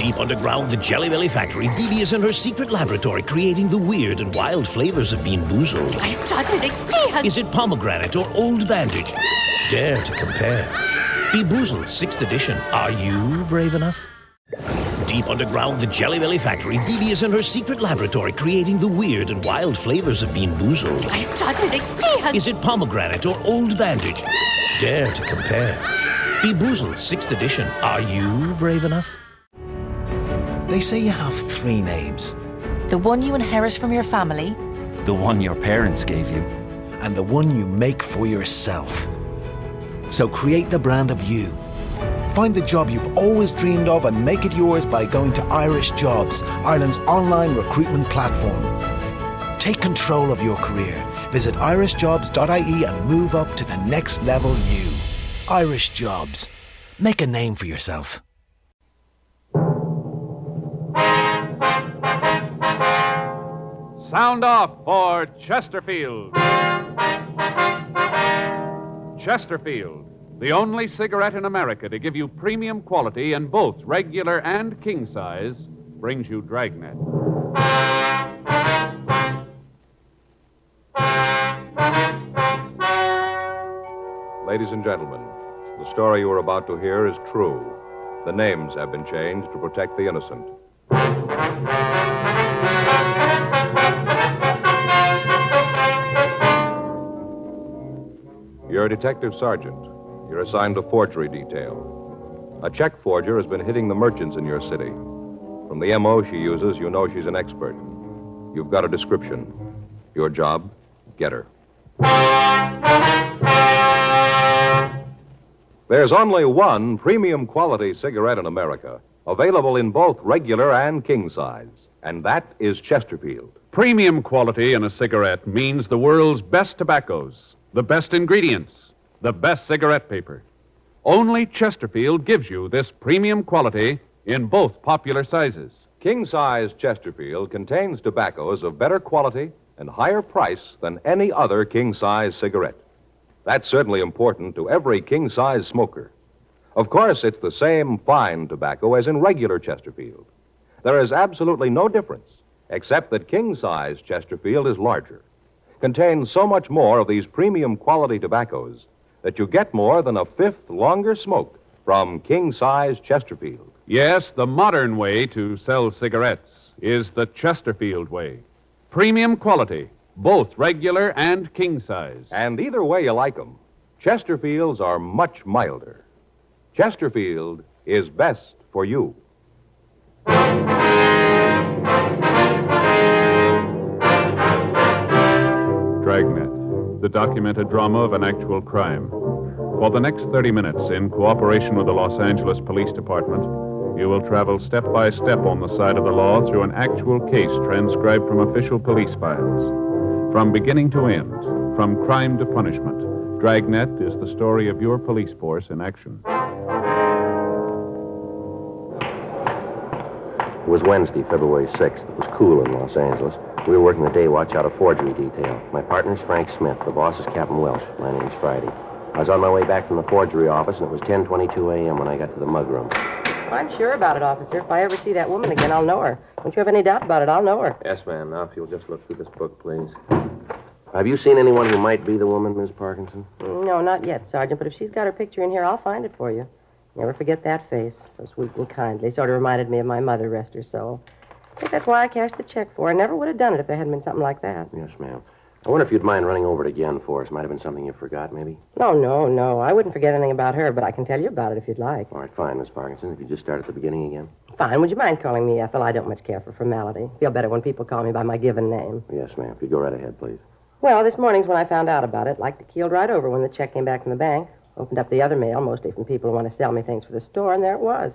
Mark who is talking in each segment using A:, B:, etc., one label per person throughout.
A: Deep underground, the Jelly Belly factory, Bibi is in her secret laboratory creating the weird and wild flavors of Bean Boozled.
B: I've done it again!
A: Is it pomegranate or old bandage? Dare to compare. Bean Boozled, 6th edition. Are you brave enough? Deep underground, the Jelly Belly factory, Bibi is in her secret laboratory creating the weird and wild flavors of Bean Boozled.
B: I've done it again!
A: Is it pomegranate or old bandage? Dare to compare. Bean Boozled, 6th edition. Are you brave enough?
C: They say you have 3 names.
D: The one you inherit from your family,
E: The one your parents gave you.
C: And the one you make for yourself. So create the brand of you. Find the job you've always dreamed of and make it yours by going to Irish Jobs, Ireland's online recruitment platform. Take control of your career. Visit irishjobs.ie and move up to the next level you. Irish Jobs. Make a name for yourself.
F: Sound off for Chesterfield. Chesterfield, the only cigarette in America to give you premium quality in both regular and king size, brings you Dragnet.
G: Ladies and gentlemen, the story you are about to hear is true. The names have been changed to protect the innocent. You're a detective sergeant. You're assigned to forgery detail. A check forger has been hitting the merchants in your city. From the M.O. she uses, you know she's an expert. You've got a description. Your job, get her. There's only one premium quality cigarette in America, available in both regular and king size, and that is Chesterfield.
F: Premium quality in a cigarette means the world's best tobaccos, the best ingredients, the best cigarette paper. Only Chesterfield gives you this premium quality in both popular sizes.
G: King size Chesterfield contains tobaccos of better quality and higher price than any other king size cigarette. That's certainly important to every king size smoker. Of course, it's the same fine tobacco as in regular Chesterfield. There is absolutely no difference, except that king size Chesterfield is larger, contains so much more of these premium quality tobaccos that you get more than a fifth longer smoke from king size Chesterfield.
F: Yes, the modern way to sell cigarettes is the Chesterfield way. Premium quality, both regular and king size.
G: And either way you like them, Chesterfields are much milder. Chesterfield is best for you.
F: Dragnet, the documented drama of an actual crime. For the next 30 minutes, in cooperation with the Los Angeles Police Department, you will travel step by step on the side of the law through an actual case transcribed from official police files. From beginning to end, from crime to punishment, Dragnet is the story of your police force in action.
H: It was Wednesday, February 6th. It was cool in Los Angeles. We were working the day watch out of forgery detail. My partner's Frank Smith. The boss is Captain Welsh. My name's Friday. I was on my way back from the forgery office, and it was 10:22 a.m. when I got to the mug room.
I: I'm sure about it, officer. If I ever see that woman again, I'll know her. Don't you have any doubt about it? I'll know her.
H: Yes, ma'am. Now, if you'll just look through this book, please. Have you seen anyone who might be the woman, Miss Parkinson?
I: No, not yet, Sergeant, but if she's got her picture in here, I'll find it for you. Never forget that face. So sweet and kindly. Sort of reminded me of my mother, rest her soul. I think that's why I cashed the check for her. I never would have done it if there hadn't been something like that.
H: Yes, ma'am. I wonder if you'd mind running over it again for us. Might have been something you forgot, maybe?
I: No. I wouldn't forget anything about her, but I can tell you about it if you'd like.
H: All right, fine, Miss Parkinson. If you just start at the beginning again.
I: Fine. Would you mind calling me Ethel? I don't much care for formality. Feel better when people call me by my given name.
H: Yes, ma'am. If you go right ahead, please.
I: Well, this morning's when I found out about it. Like to keeled right over when the check came back from the bank. Opened up the other mail, mostly from people who want to sell me things for the store, and there it was.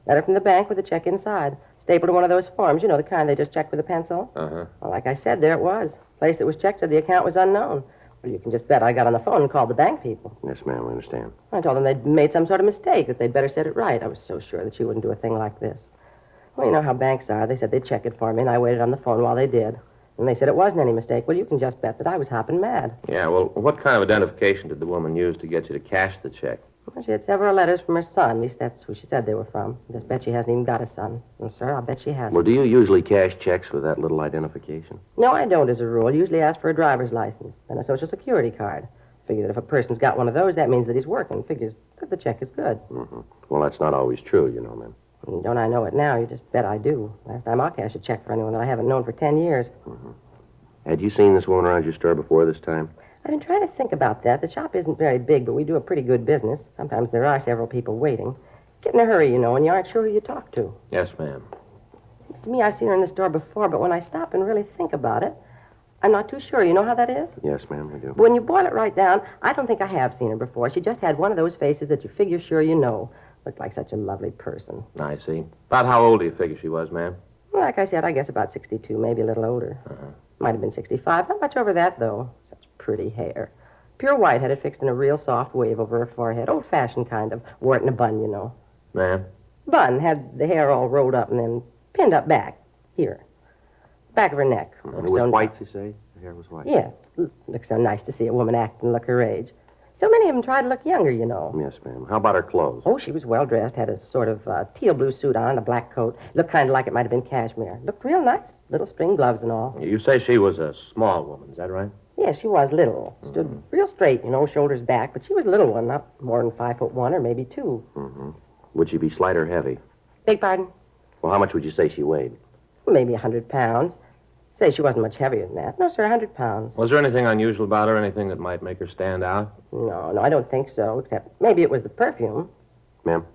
I: Letter from the bank with the check inside. Stapled to one of those forms, you know, the kind they just check with a pencil.
H: Uh-huh.
I: Well, like I said, there it was. Place that was checked said the account was unknown. Well, you can just bet I got on the phone and called the bank people.
H: Yes, ma'am, I understand.
I: I told them they'd made some sort of mistake, that they'd better set it right. I was so sure that she wouldn't do a thing like this. Well, you know how banks are. They said they'd check it for me, and I waited on the phone while they did. And they said it wasn't any mistake. Well, you can just bet that I was hopping mad.
H: Yeah, well, what kind of identification did the woman use to get you to cash the check?
I: Well, she had several letters from her son. At least that's who she said they were from. I just bet she hasn't even got a son. And, sir, I'll bet she hasn't.
H: Well, do you usually cash checks with that little identification?
I: No, I don't, as a rule. Usually ask for a driver's license and a Social Security card. Figure that if a person's got one of those, that means that he's working. Figures that the check is good.
H: Mm-hmm. Well, that's not always true, you know, ma'am.
I: Don't I know it now? You just bet I do. Last time I'll cash a check for anyone that I haven't known for 10 years.
H: Mm-hmm. Had you seen this woman around your store before this time?
I: I've been trying to think about that. The shop isn't very big, but we do a pretty good business. Sometimes there are several people waiting. Get in a hurry, you know, and you aren't sure who you talk to.
H: Yes, ma'am.
I: Seems to me I've seen her in the store before, but when I stop and really think about it, I'm not too sure. You know how that is?
H: Yes, ma'am, I do.
I: But when you boil it right down, I don't think I have seen her before. She just had one of those faces that you figure sure you know. Looked like such a lovely person.
H: I see. About how old do you figure she was, ma'am?
I: Well, like I said, I guess about 62, maybe a little older. Might have been 65. Not much over that, though. Such pretty hair. Pure white, had it fixed in a real soft wave over her forehead. Old-fashioned kind of. Wore it in a bun, you know.
H: Ma'am?
I: Bun. Had the hair all rolled up and then pinned up back. Here. Back of her neck.
H: And it was white, you say? The hair was white?
I: Yes. Looks so nice to see a woman act and look her age. So many of them try to look younger, you know.
H: Yes, ma'am. How about her clothes?
I: Oh, she was well-dressed. Had a sort of teal blue suit on, a black coat. Looked kind of like it might have been cashmere. Looked real nice. Little spring gloves and all.
H: You say she was a small woman, is that right?
I: Yeah, she was little. Stood real straight, you know, shoulders back. But she was a little one, not more than 5'1" or maybe 2.
H: Mm-hmm. Would she be slight or heavy?
I: Beg pardon?
H: Well, how much would you say she weighed?
I: Maybe 100 pounds. Say she wasn't much heavier than that. No, sir, 100 pounds.
H: Was there anything unusual about her, anything that might make her stand out?
I: No, I don't think so, except maybe it was the perfume.
H: Ma'am?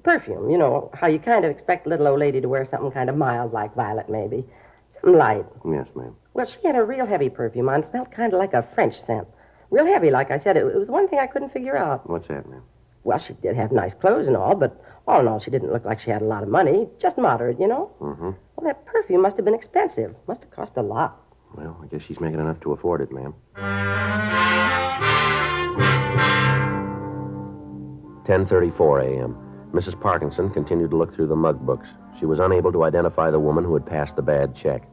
I: Perfume, you know, how you kind of expect a little old lady to wear something kind of mild like violet, maybe. Something light.
H: Yes, ma'am.
I: Well, she had a real heavy perfume on. Smelled kind of like a French scent. Real heavy, like I said. It was one thing I couldn't figure out.
H: What's that, ma'am?
I: Well, she did have nice clothes and all, but all in all, she didn't look like she had a lot of money. Just moderate, you know?
H: Mm-hmm.
I: Well, that perfume must have been expensive. Must have cost a lot.
H: Well, I guess she's making enough to afford it, ma'am. 10:34 a.m. Mrs. Parkinson continued to look through the mug books. She was unable to identify the woman who had passed the bad check.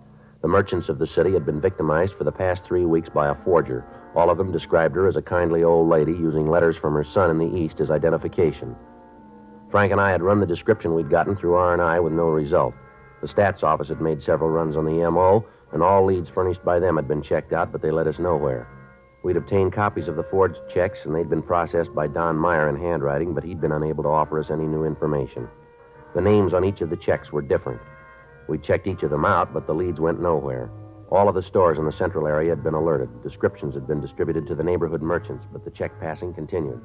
H: The merchants of the city had been victimized for the past 3 weeks by a forger. All of them described her as a kindly old lady using letters from her son in the East as identification. Frank and I had run the description we'd gotten through R&I with no result. The stats office had made several runs on the M.O., and all leads furnished by them had been checked out, but they led us nowhere. We'd obtained copies of the forged checks, and they'd been processed by Don Meyer in handwriting, but he'd been unable to offer us any new information. The names on each of the checks were different. We checked each of them out, but the leads went nowhere. All of the stores in the central area had been alerted. Descriptions had been distributed to the neighborhood merchants, but the check passing continued.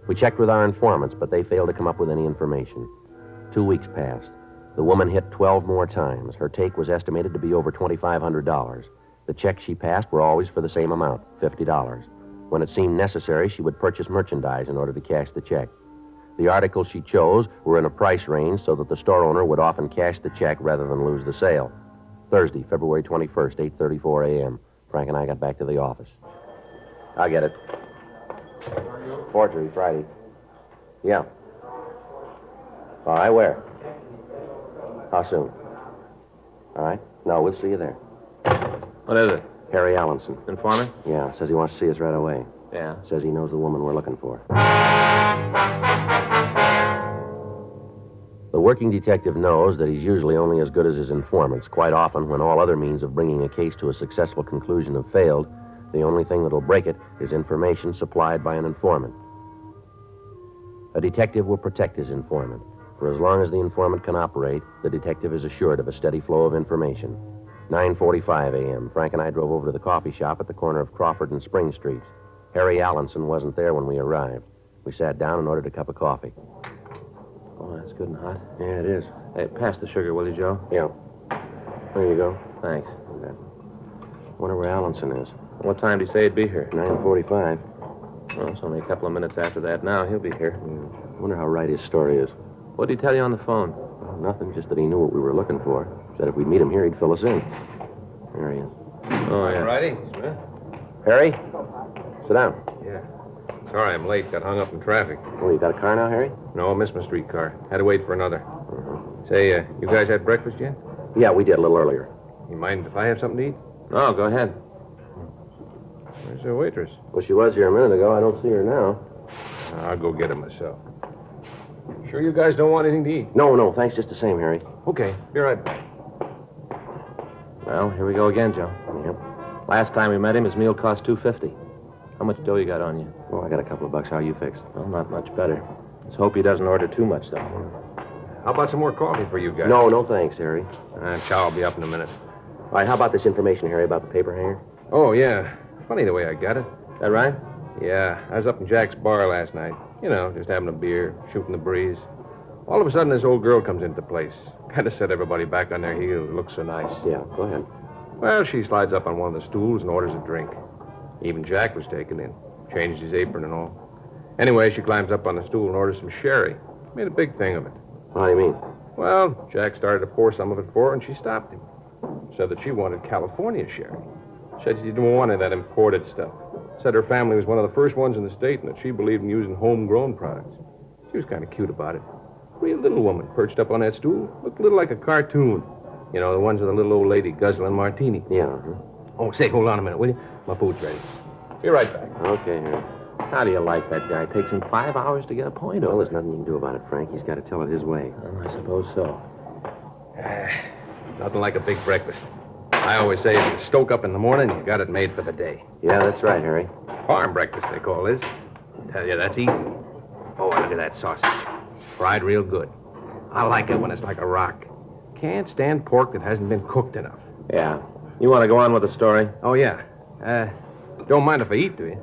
H: We checked with our informants, but they failed to come up with any information. 2 weeks passed. The woman hit 12 more times. Her take was estimated to be over $2,500. The checks she passed were always for the same amount, $50. When it seemed necessary, she would purchase merchandise in order to cash the check. The articles she chose were in a price range so that the store owner would often cash the check rather than lose the sale. Thursday, February 21st, 8:34 a.m. Frank and I got back to the office. I'll get it. Forgery, Friday. Yeah. All right, where? How soon? All right. No, we'll see you there.
J: What is it?
H: Harry Allenson.
J: Informant?
H: Yeah, says he wants to see us right away.
J: Yeah.
H: Says he knows the woman we're looking for. The working detective knows that he's usually only as good as his informants. Quite often, when all other means of bringing a case to a successful conclusion have failed, the only thing that'll break it is information supplied by an informant. A detective will protect his informant. For as long as the informant can operate, the detective is assured of a steady flow of information. 9:45 a.m. Frank and I drove over to the coffee shop at the corner of Crawford and Spring Streets. Harry Allenson wasn't there when we arrived. We sat down and ordered a cup of coffee.
J: Oh, that's good and hot.
H: Yeah, it is.
J: Hey, pass the sugar, will you, Joe?
H: Yeah. There you go.
J: Thanks.
H: Okay. Wonder where Allenson is.
J: What time did he say he'd be here?
H: 9:45.
J: Well, it's only a couple of minutes after that now. He'll be here.
H: Wonder how right his story is.
J: What did he tell you on the phone?
H: Well, nothing, just that he knew what we were looking for. Said if we'd meet him here, he'd fill us in. There he is.
J: Oh, yeah.
G: Righty, Smith.
H: Harry? Sit down.
G: Yeah. Sorry I'm late. Got hung up in traffic.
H: Oh, you got a car now, Harry?
G: No, missed my streetcar. Had to wait for another. Say, you guys had breakfast yet?
H: Yeah, we did a little earlier.
G: You mind if I have something to eat?
J: No, go ahead.
G: Where's the waitress?
H: Well, she was here a minute ago. I don't see her now.
K: I'll go get it myself. Sure you guys don't want anything to eat?
H: No, thanks just the same, Harry.
K: Okay, be right back.
J: Well, here we go again, Joe.
H: Yep.
J: Last time we met him, his meal cost $2.50. How much dough you got on you?
H: Oh, I got a couple of bucks. How are you fixed?
J: Well, not much better. Let's hope he doesn't order too much, though.
K: How about some more coffee for you guys?
H: No, thanks, Harry.
K: Chow will be up in a minute.
H: All right, how about this information, Harry, about the paper hanger?
K: Oh, yeah. Funny the way I got it.
J: That right?
K: Yeah, I was up in Jack's bar last night. You know, just having a beer, shooting the breeze. All of a sudden, this old girl comes into place. Kind of set everybody back on their heels. It looks so nice.
H: Yeah, go ahead.
K: Well, she slides up on one of the stools and orders a drink. Even Jack was taken in. Changed his apron and all. Anyway, she climbs up on the stool and orders some sherry. Made a big thing of it.
H: How do you mean?
K: Well, Jack started to pour some of it for her, and she stopped him. Said that she wanted California sherry. Said she didn't want any of that imported stuff. Said her family was one of the first ones in the state and that she believed in using homegrown products. She was kind of cute about it. Real little woman perched up on that stool. Looked a little like a cartoon. You know, the ones with the little old lady guzzling martini.
H: Yeah,
K: Oh, say, hold on a minute, will you? My food's ready. Be right back.
H: Okay, Harry.
J: How do you like that guy? Takes him 5 hours to get a point
H: Well,
J: over.
H: there's nothing you can do about it, Frank. He's got to tell it his way.
J: Well, I suppose so.
K: Nothing like a big breakfast. I always say if you stoke up in the morning, you got it made for the day.
H: Yeah, that's right, Harry.
K: Farm breakfast, they call this. Tell you, that's easy. Oh, look at that sausage. Fried real good. I like it when it's like a rock. Can't stand pork that hasn't been cooked enough.
J: Yeah. You want to go on with the story?
K: Oh, yeah. Don't mind if I eat, do you?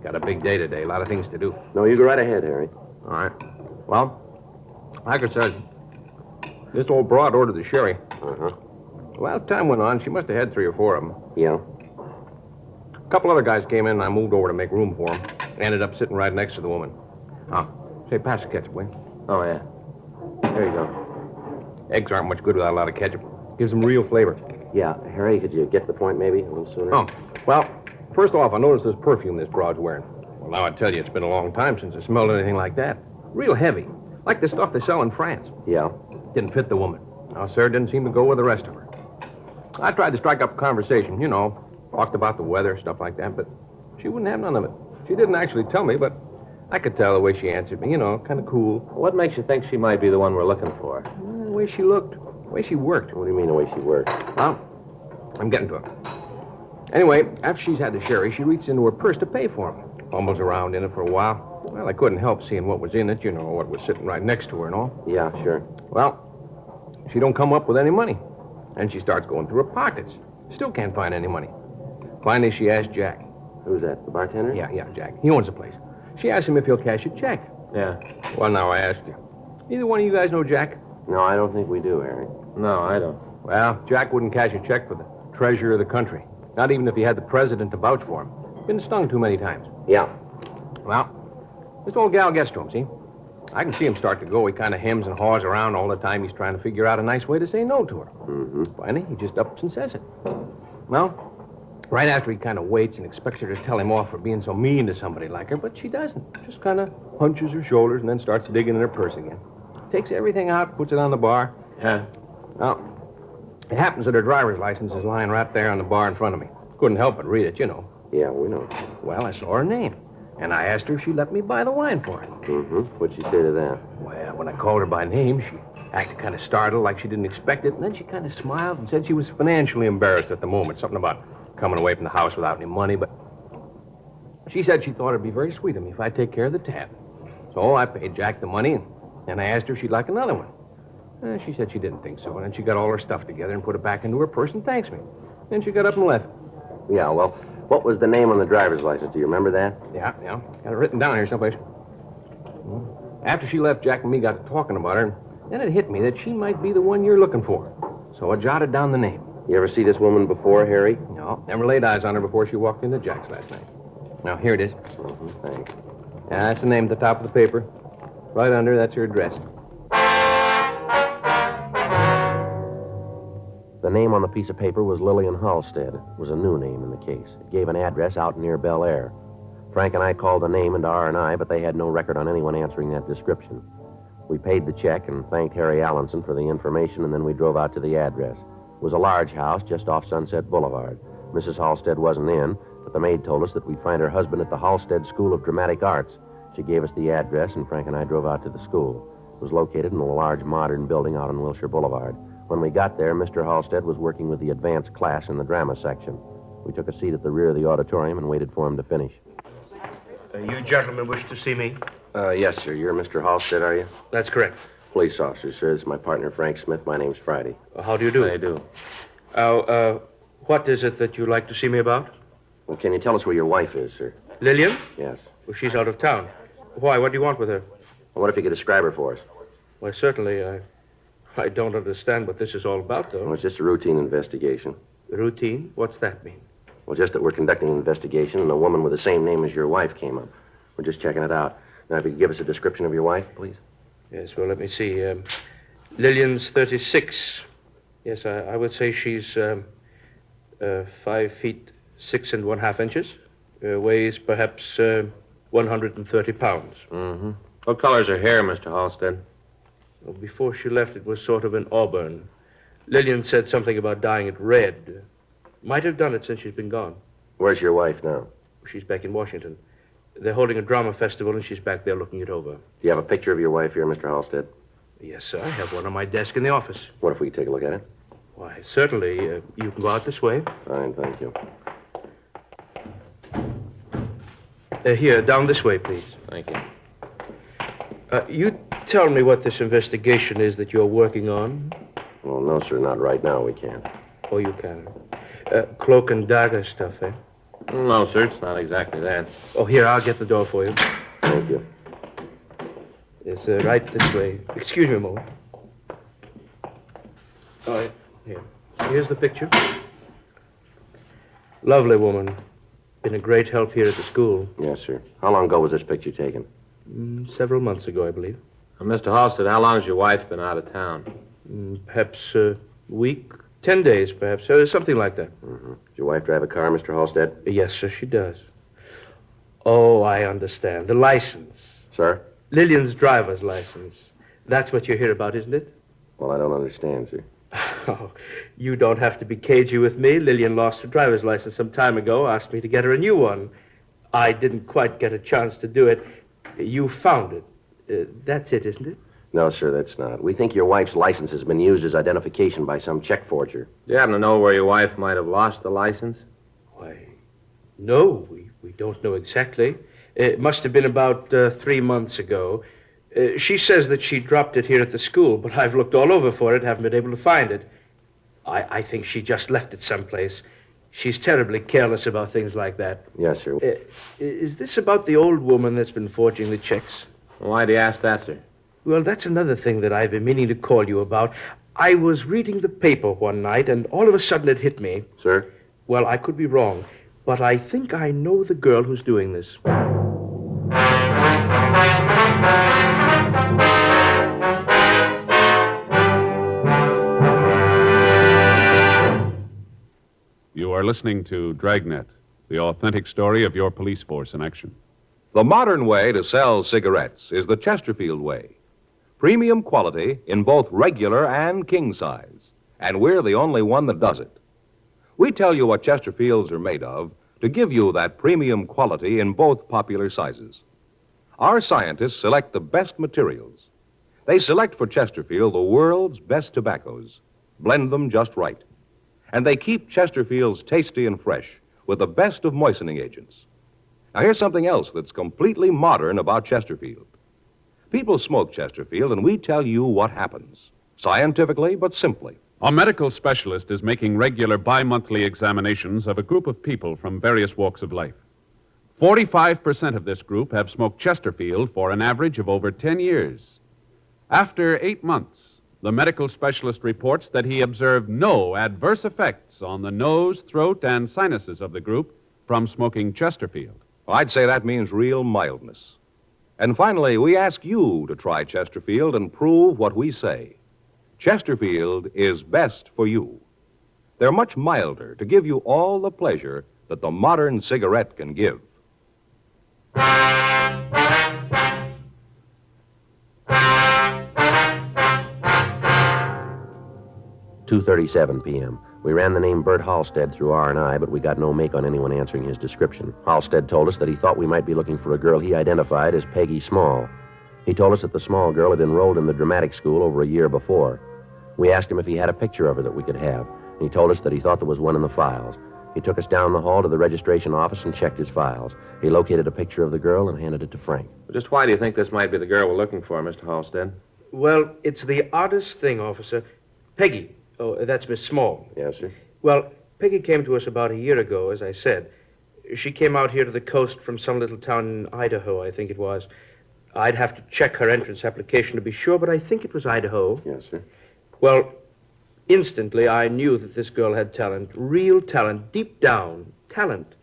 K: Got a big day today. A lot of things to do.
H: No, you go right ahead, Harry.
K: All right. Well, like I said, this old broad ordered the sherry.
H: Uh-huh.
K: Well, time went on. She must have had 3 or 4 of them.
H: Yeah?
K: A couple other guys came in, and I moved over to make room for them. Ended up sitting right next to the woman. Say, pass the ketchup, will you?
J: Oh, yeah. Here you go.
K: Eggs aren't much good without a lot of ketchup. Gives them real flavor.
H: Yeah, Harry, could you get to the point maybe a little sooner?
K: Oh, well, first off, I noticed this perfume this broad's wearing. Well, now I tell you, it's been a long time since I smelled anything like that. Real heavy. Like the stuff they sell in France.
H: Yeah?
K: Didn't fit the woman. No, sir, didn't seem to go with the rest of her. I tried to strike up a conversation, you know, talked about the weather, stuff like that, but she wouldn't have none of it. She didn't actually tell me, but I could tell the way she answered me, you know, kind of cool.
J: What makes you think she might be the one we're looking for?
K: The way she looked, the way she worked.
H: What do you mean the way she worked?
K: Well, I'm getting to it. Anyway, after she's had the sherry, she reached into her purse to pay for him. Fumbles around in it for a while. Well, I couldn't help seeing what was in it, you know, what was sitting right next to her and all.
H: Yeah, sure.
K: Well, she don't come up with any money. And she starts going through her pockets. Still can't find any money. Finally, she asked Jack.
H: Who's that, the bartender?
K: Yeah, Jack. He owns the place. She asked him if he'll cash a check.
J: Yeah.
K: Well, now I ask you. Either one of you guys know Jack?
H: No, I don't think we do, Harry.
J: No, I don't.
K: Well, Jack wouldn't cash a check for the treasurer of the country. Not even if he had the president to vouch for him. Been stung too many times.
H: Yeah.
K: Well, this old gal gets to him, see? I can see him start to go. He kind of hems and haws around all the time. He's trying to figure out a nice way to say no to her.
H: Mm-hmm.
K: Finally, he just ups and says it. Well, right after he kind of waits and expects her to tell him off for being so mean to somebody like her, but she doesn't. Just kind of hunches her shoulders and then starts digging in her purse again. Takes everything out, puts it on the bar.
J: Yeah.
K: Well, it happens that her driver's license is lying right there on the bar in front of me. Couldn't help but read it, you know.
H: Yeah, we know.
K: Well, I saw her name, and I asked her if she'd let me buy the wine for it.
H: Mm-hmm. What'd she say to that?
K: Well, when I called her by name, she acted kind of startled, like she didn't expect it, and then she kind of smiled and said she was financially embarrassed at the moment. Something about coming away from the house without any money, but she said she thought it'd be very sweet of me if I'd take care of the tab. So I paid Jack the money, and I asked her if she'd like another one. She said she didn't think so, and then she got all her stuff together and put it back into her purse and thanks me. Then she got up and left.
H: Yeah, well, what was the name on the driver's license? Do you remember that?
K: Yeah. Got it written down here someplace. After she left, Jack and me got to talking about her, and then it hit me that she might be the one you're looking for. So I jotted down the name.
H: You ever see this woman before, Harry?
K: No, never laid eyes on her before she walked into Jack's last night. Now, here it is.
H: Mm-hmm, thanks.
K: Yeah, that's the name at the top of the paper. Right under, that's her address.
H: The name on the piece of paper was Lillian Halstead. It was a new name in the case. It gave an address out near Bel Air. Frank and I called the name into R&I, but they had no record on anyone answering that description. We paid the check and thanked Harry Allenson for the information, and then we drove out to the address. It was a large house just off Sunset Boulevard. Mrs. Halstead wasn't in, but the maid told us that we'd find her husband at the Halstead School of Dramatic Arts. She gave us the address, and Frank and I drove out to the school. It was located in a large modern building out on Wilshire Boulevard. When we got there, Mr. Halstead was working with the advanced class in the drama section. We took a seat at the rear of the auditorium and waited for him to finish.
K: You gentlemen wish to see me?
H: Yes, sir. You're Mr. Halstead, are you?
K: That's correct.
H: Police officer, sir. This is my partner, Frank Smith. My name's Friday.
K: How do you do?
H: I do.
K: What is it that you'd like to see me about?
H: Well, can you tell us where your wife is, sir?
K: Lillian?
H: Yes.
K: Well, she's out of town. Why? What do you want with her?
H: Well, what if you could describe her for us?
K: Well, certainly, I don't understand what this is all about, though.
H: Well, it's just a routine investigation.
K: Routine? What's that mean?
H: Well, just that we're conducting an investigation and a woman with the same name as your wife came up. We're just checking it out. Now, if you could give us a description of your wife, please.
K: Yes, well, let me see. Lillian's 36. Yes, I would say she's 5 feet 6 1/2 inches. Weighs perhaps 130 pounds.
J: Mm-hmm. What color's her hair, Mr. Halstead?
K: Well, before she left, it was sort of an auburn. Lillian said something about dyeing it red. Might have done it since she's been gone.
H: Where's your wife now?
K: She's back in Washington. They're holding a drama festival, and she's back there looking it over.
H: Do you have a picture of your wife here, Mr. Halstead?
K: Yes, sir. I have one on my desk in the office.
H: What if we could take a look at it?
K: Why, certainly. You can go out this way.
H: Fine, thank you.
K: Here, down this way, please.
J: Thank you.
K: You tell me what this investigation is that you're working on.
H: Well, no, sir, not right now. We can't.
K: Oh, you can. Cloak and dagger stuff, eh?
J: No, sir, it's not exactly that.
K: Oh, here, I'll get the door for you.
H: Thank you.
K: Yes, right this way. Excuse me a moment. Oh, yeah. Here. Here's the picture. Lovely woman. Been a great help here at the school.
H: Yes, sir. How long ago was this picture taken?
K: Several months ago, I believe.
J: Mr. Halstead, how long has your wife been out of town?
K: Perhaps a week, 10 days, perhaps. Something like that.
H: Mm-hmm. Does your wife drive a car, Mr. Halstead?
K: Yes, sir, she does. Oh, I understand. The license.
H: Sir?
K: Lillian's driver's license. That's what you're here about, isn't it?
H: Well, I don't understand, sir.
K: Oh, you don't have to be cagey with me. Lillian lost her driver's license some time ago, asked me to get her a new one. I didn't quite get a chance to do it. You found it. That's it, isn't it?
H: No, sir, that's not. We think your wife's license has been used as identification by some check forger.
J: Do you happen to know where your wife might have lost the license?
K: Why, no, we don't know exactly. It must have been about 3 months ago. She says that she dropped it here at the school, but I've looked all over for it, haven't been able to find it. I think she just left it someplace. She's terribly careless about things like that.
H: Yes, sir.
K: Is this about the old woman that's been forging the checks?
J: Why do you ask that, sir?
K: Well, that's another thing that I've been meaning to call you about. I was reading the paper one night, and all of a sudden it hit me.
H: Sir?
K: Well, I could be wrong, but I think I know the girl who's doing this.
F: You are listening to Dragnet, the authentic story of your police force in action.
G: The modern way to sell cigarettes is the Chesterfield way. Premium quality in both regular and king size. And we're the only one that does it. We tell you what Chesterfields are made of to give you that premium quality in both popular sizes. Our scientists select the best materials. They select for Chesterfield the world's best tobaccos, blend them just right. And they keep Chesterfields tasty and fresh with the best of moistening agents. Now, here's something else that's completely modern about Chesterfield. People smoke Chesterfield, and we tell you what happens, scientifically but simply.
F: A medical specialist is making regular bi-monthly examinations of a group of people from various walks of life. 45% of this group have smoked Chesterfield for an average of over 10 years. After 8 months, the medical specialist reports that he observed no adverse effects on the nose, throat, and sinuses of the group from smoking Chesterfield.
G: I'd say that means real mildness. And finally, we ask you to try Chesterfield and prove what we say. Chesterfield is best for you. They're much milder to give you all the pleasure that the modern cigarette can give.
H: 2:37 p.m. We ran the name Bert Halstead through R&I, but we got no make on anyone answering his description. Halstead told us that he thought we might be looking for a girl he identified as Peggy Small. He told us that the Small girl had enrolled in the dramatic school over a year before. We asked him if he had a picture of her that we could have, and he told us that he thought there was one in the files. He took us down the hall to the registration office and checked his files. He located a picture of the girl and handed it to Frank.
J: Just why do you think this might be the girl we're looking for, Mr. Halstead?
K: Well, it's the oddest thing, officer. Peggy. Oh, that's Miss Small.
H: Yes, sir.
K: Well, Peggy came to us about a year ago, as I said. She came out here to the coast from some little town in Idaho, I think it was. I'd have to check her entrance application to be sure, but I think it was Idaho.
H: Yes, sir.
K: Well, instantly I knew that this girl had talent, real talent, deep down, talent.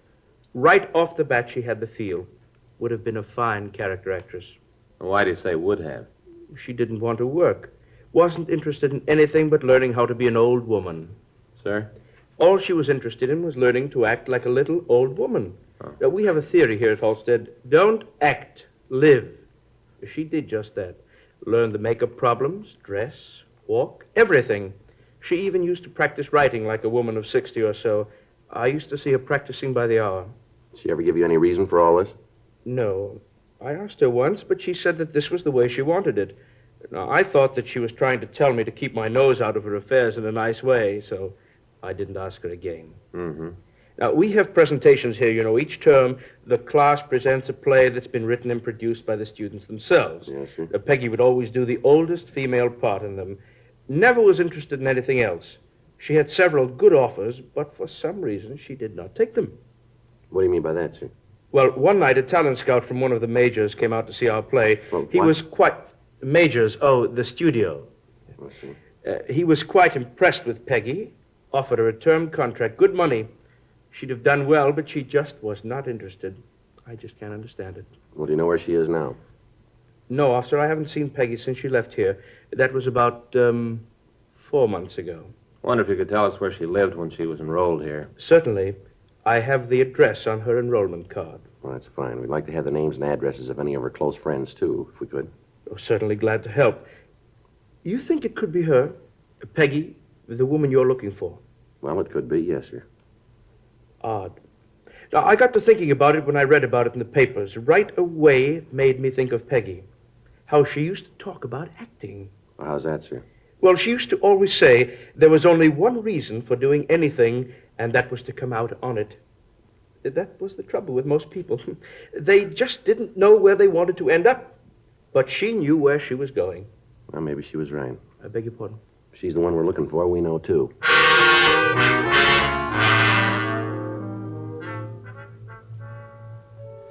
K: Right off the bat, she had the feel. Would have been a fine character actress.
J: Why do you say would have?
K: She didn't want to work. Wasn't interested in anything but learning how to be an old woman.
J: Sir?
K: All she was interested in was learning to act like a little old woman.
J: Oh.
K: Now, we have a theory here at Halstead. Don't act, live. She did just that. Learned the makeup problems, dress, walk, everything. She even used to practice writing like a woman of 60 or so. I used to see her practicing by the hour.
H: Did she ever give you any reason for all this?
K: No. I asked her once, but she said that this was the way she wanted it. Now, I thought that she was trying to tell me to keep my nose out of her affairs in a nice way, so I didn't ask her again.
H: Mm-hmm.
K: Now, we have presentations here, you know. Each term, the class presents a play that's been written and produced by the students themselves.
H: Yes, sir.
K: Peggy would always do the oldest female part in them. Never was interested in anything else. She had several good offers, but for some reason, she did not take them.
H: What do you mean by that, sir?
K: Well, one night, a talent scout from one of the majors came out to see our play.
H: Well,
K: He
H: what?
K: was quite... Majors, oh, the studio.
H: I see.
K: He was quite impressed with Peggy, offered her a term contract, good money. She'd have done well, but she just was not interested. I just can't understand it.
H: Well, do you know where she is now?
K: No, officer, I haven't seen Peggy since she left here. That was about 4 months ago.
J: Wonder if you could tell us where she lived when she was enrolled here.
K: Certainly. I have the address on her enrollment card.
H: Well, that's fine. We'd like to have the names and addresses of any of her close friends, too, if we could.
K: Oh, certainly glad to help. You think it could be her, Peggy, the woman you're looking for?
H: Well, it could be, yes, sir.
K: Odd. Now, I got to thinking about it when I read about it in the papers. Right away, it made me think of Peggy. How she used to talk about acting.
H: Well, how's that, sir?
K: Well, she used to always say there was only one reason for doing anything, and that was to come out on it. That was the trouble with most people. They just didn't know where they wanted to end up. But she knew where she was going.
H: Well, maybe she was right.
K: I beg your pardon?
H: If she's the one we're looking for, we know, too.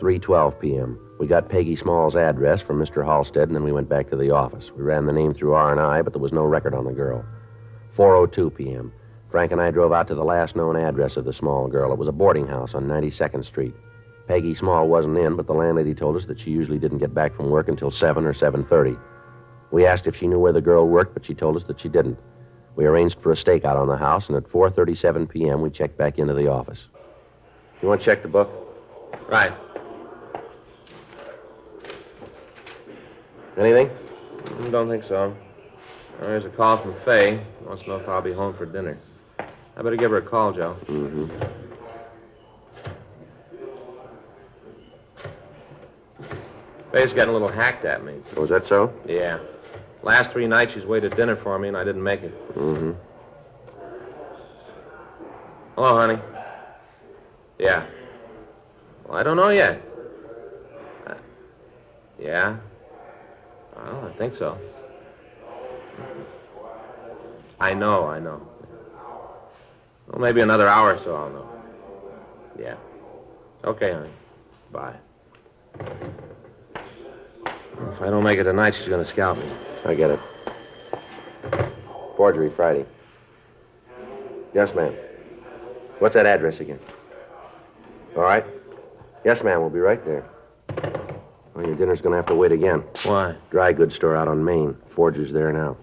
H: 3:12 p.m. We got Peggy Small's address from Mr. Halstead, and then we went back to the office. We ran the name through R&I, but there was no record on the girl. 4:02 p.m. Frank and I drove out to the last known address of the Small girl. It was a boarding house on 92nd Street. Peggy Small wasn't in, but the landlady told us that she usually didn't get back from work until 7 or 7:30. We asked if she knew where the girl worked, but she told us that she didn't. We arranged for a stakeout on the house, and at 4:37 p.m., we checked back into the office.
J: You want to check the book? Right.
H: Anything?
J: Don't think so. There's a call from Faye. Wants to know if I'll be home for dinner. I better give her a call, Joe.
H: Mm-hmm.
J: Faye's getting a little hacked at me.
H: Oh, is that so?
J: Yeah. Last 3 nights she's waited dinner for me and I didn't make it.
H: Mm-hmm.
J: Hello, honey. Yeah. Well, I don't know yet. Yeah? Well, I think so. I know. Well, maybe another hour or so I'll know. Yeah. Okay, honey. Bye. Well, if I don't make it tonight, she's going to scalp me.
H: I get it. Forgery Friday. Yes, ma'am. What's that address again? All right. Yes, ma'am. We'll be right there. Well, your dinner's going to have to wait again.
J: Why?
H: Dry goods store out on Main. Forger's there now.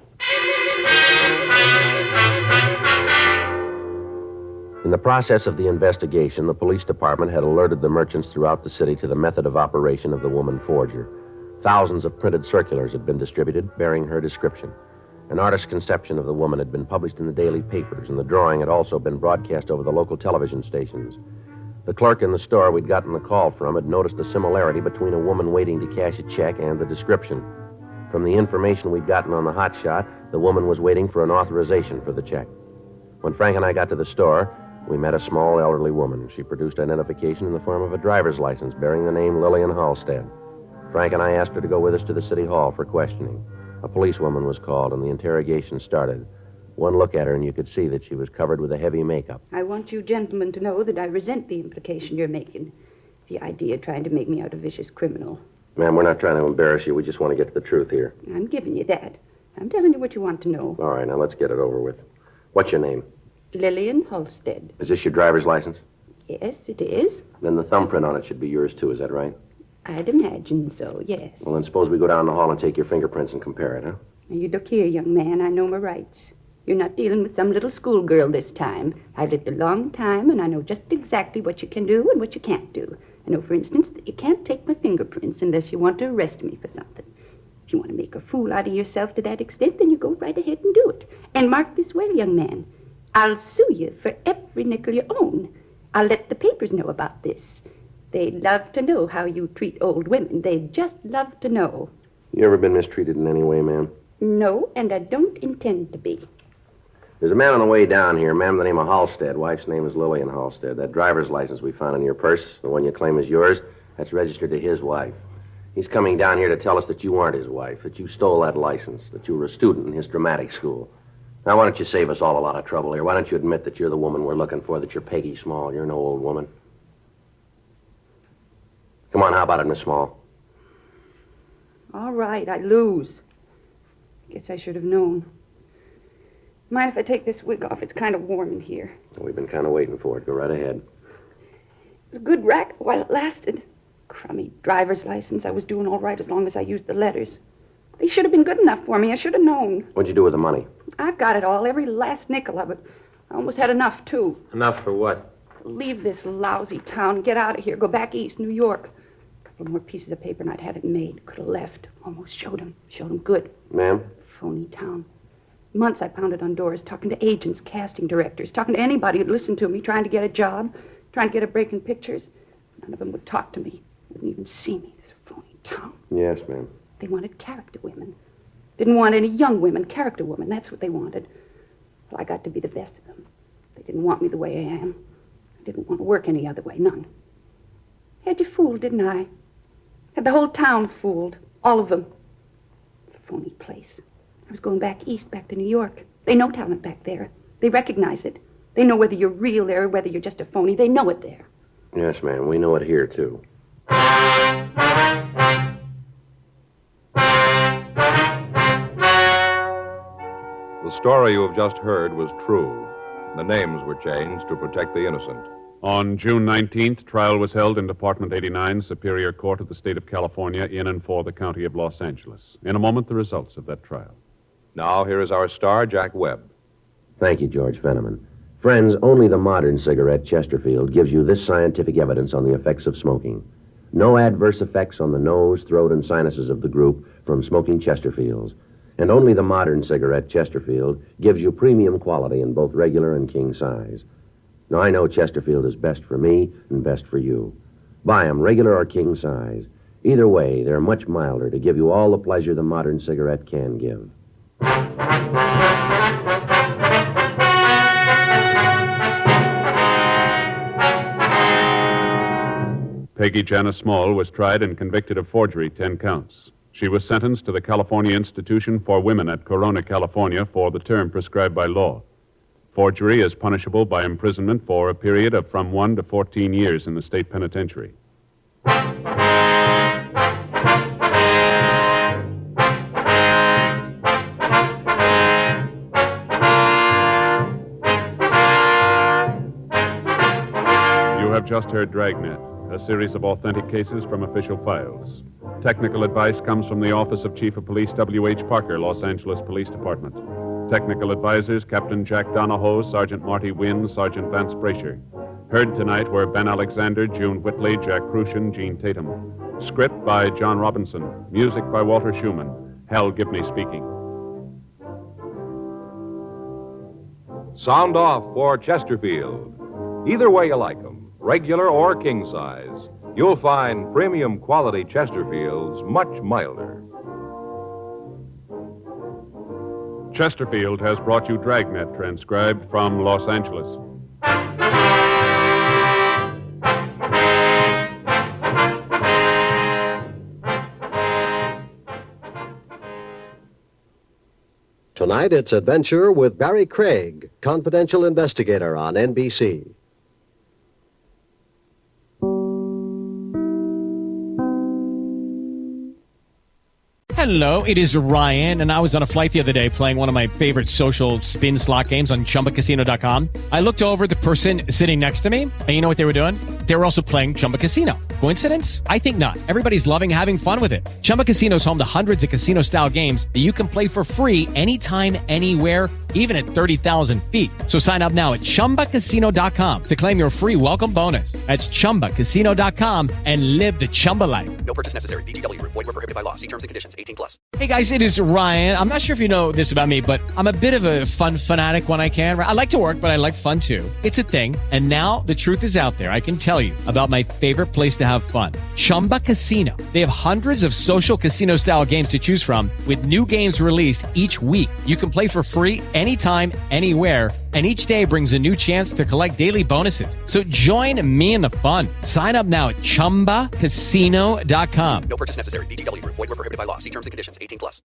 H: In the process of the investigation, the police department had alerted the merchants throughout the city to the method of operation of the woman forger. Thousands of printed circulars had been distributed bearing her description. An artist's conception of the woman had been published in the daily papers, and the drawing had also been broadcast over the local television stations. The clerk in the store we'd gotten the call from had noticed a similarity between a woman waiting to cash a check and the description. From the information we'd gotten on the hotshot, the woman was waiting for an authorization for the check. When Frank and I got to the store, we met a small elderly woman. She produced identification in the form of a driver's license bearing the name Lillian Halstead. Frank and I asked her to go with us to the city hall for questioning. A policewoman was called, and the interrogation started. One look at her, and you could see that she was covered with a heavy makeup.
L: I want you gentlemen to know that I resent the implication you're making. The idea of trying to make me out a vicious criminal.
H: Ma'am, we're not trying to embarrass you. We just want to get to the truth here.
L: I'm giving you that. I'm telling you what you want to know.
H: All right, now let's get it over with. What's your name?
L: Lillian Halstead.
H: Is this your driver's license?
L: Yes, it is.
H: Then the thumbprint on it should be yours, too. Is that right?
L: I'd imagine so, yes.
H: Well, then suppose we go down the hall and take your fingerprints and compare it, huh?
L: Now, you look here, young man. I know my rights. You're not dealing with some little schoolgirl this time. I've lived a long time, and I know just exactly what you can do and what you can't do. I know, for instance, that you can't take my fingerprints unless you want to arrest me for something. If you want to make a fool out of yourself to that extent, then you go right ahead and do it. And mark this well, young man. I'll sue you for every nickel you own. I'll let the papers know about this. They'd love to know how you treat old women. They'd just love to know.
H: You ever been mistreated in any way, ma'am?
L: No, and I don't intend to be.
H: There's a man on the way down here, ma'am, the name of Halstead. Wife's name is Lillian Halstead. That driver's license we found in your purse, the one you claim is yours, that's registered to his wife. He's coming down here to tell us that you aren't his wife, that you stole that license, that you were a student in his dramatic school. Now, why don't you save us all a lot of trouble here? Why don't you admit that you're the woman we're looking for, that you're Peggy Small? You're no old woman. Come on, how about it, Miss Small?
L: All right, I lose. Guess I should have known. Mind if I take this wig off? It's kind of warm in here.
H: We've been kind of waiting for it. Go right ahead.
L: It was a good racket while it lasted. Crummy driver's license. I was doing all right as long as I used the letters. They should have been good enough for me. I should have known.
H: What'd you do with the money?
L: I've got it all, every last nickel of it. I almost had enough, too.
J: Enough for what?
L: Leave this lousy town, get out of here, go back east, New York. A couple more pieces of paper and I'd had it made. Could have left. Almost showed him good.
H: Ma'am?
L: Phony town. Months I pounded on doors, talking to agents, casting directors, talking to anybody who'd listen to me, trying to get a job, trying to get a break in pictures. None of them would talk to me, wouldn't even see me. This phony town.
H: Yes, ma'am.
L: They wanted character women. Didn't want any young women, character women. That's what they wanted. Well, I got to be the best of them. They didn't want me the way I am. I didn't want to work any other way, none. Had you fooled, didn't I? Had the whole town fooled. All of them. The phony place. I was going back east, back to New York. They know talent back there. They recognize it. They know whether you're real there or whether you're just a phony. They know it there.
H: Yes, ma'am. We know it here, too.
G: The story you have just heard was true. The names were changed to protect the innocent.
F: On June 19th, trial was held in Department 89, Superior Court of the State of California, in and for the County of Los Angeles. In a moment, the results of that trial.
G: Now, here is our star, Jack Webb.
H: Thank you, George Fenneman. Friends, only the modern cigarette, Chesterfield, gives you this scientific evidence on the effects of smoking. No adverse effects on the nose, throat, and sinuses of the group from smoking Chesterfields. And only the modern cigarette, Chesterfield, gives you premium quality in both regular and king size. Now, I know Chesterfield is best for me and best for you. Buy 'em, regular or king size. Either way, they're much milder to give you all the pleasure the modern cigarette can give.
F: Peggy Janice Small was tried and convicted of forgery, 10 counts. She was sentenced to the California Institution for Women at Corona, California, for the term prescribed by law. Forgery is punishable by imprisonment for a period of from 1 to 14 years in the state penitentiary. You have just heard Dragnet, a series of authentic cases from official files. Technical advice comes from the Office of Chief of Police W.H. Parker, Los Angeles Police Department. Technical advisors, Captain Jack Donahoe, Sergeant Marty Wynn, Sergeant Vance Brasher. Heard tonight were Ben Alexander, June Whitley, Jack Crucian, Gene Tatum. Script by John Robinson. Music by Walter Schumann. Hal Gibney speaking.
G: Sound off for Chesterfield. Either way you like them, regular or king size, you'll find premium quality Chesterfields much milder.
F: Chesterfield has brought you Dragnet, transcribed from Los Angeles.
M: Tonight, it's Adventure with Barry Craig, confidential investigator on NBC.
N: Hello, it is Ryan, and I was on a flight the other day playing one of my favorite social spin slot games on ChumbaCasino.com. I looked over at the person sitting next to me, and you know what they were doing? They were also playing Chumba Casino. Coincidence? I think not. Everybody's loving having fun with it. Chumba Casino is home to hundreds of casino-style games that you can play for free anytime, anywhere, even at 30,000 feet. So sign up now at ChumbaCasino.com to claim your free welcome bonus. That's ChumbaCasino.com and live the Chumba life.
O: No purchase necessary. VGW. Void were prohibited by law. See terms and conditions. 18+.
N: Hey guys, it is Ryan. I'm not sure if you know this about me, but I'm a bit of a fun fanatic when I can. I like to work, but I like fun too. It's a thing. And now the truth is out there. I can tell you about my favorite place to have fun. Chumba Casino. They have hundreds of social casino style games to choose from with new games released each week. You can play for free anytime, anywhere, and each day brings a new chance to collect daily bonuses. So join me in the fun. Sign up now at ChumbaCasino.com.
O: No purchase necessary. VGW. Void were prohibited by law. See terms and conditions. 18+.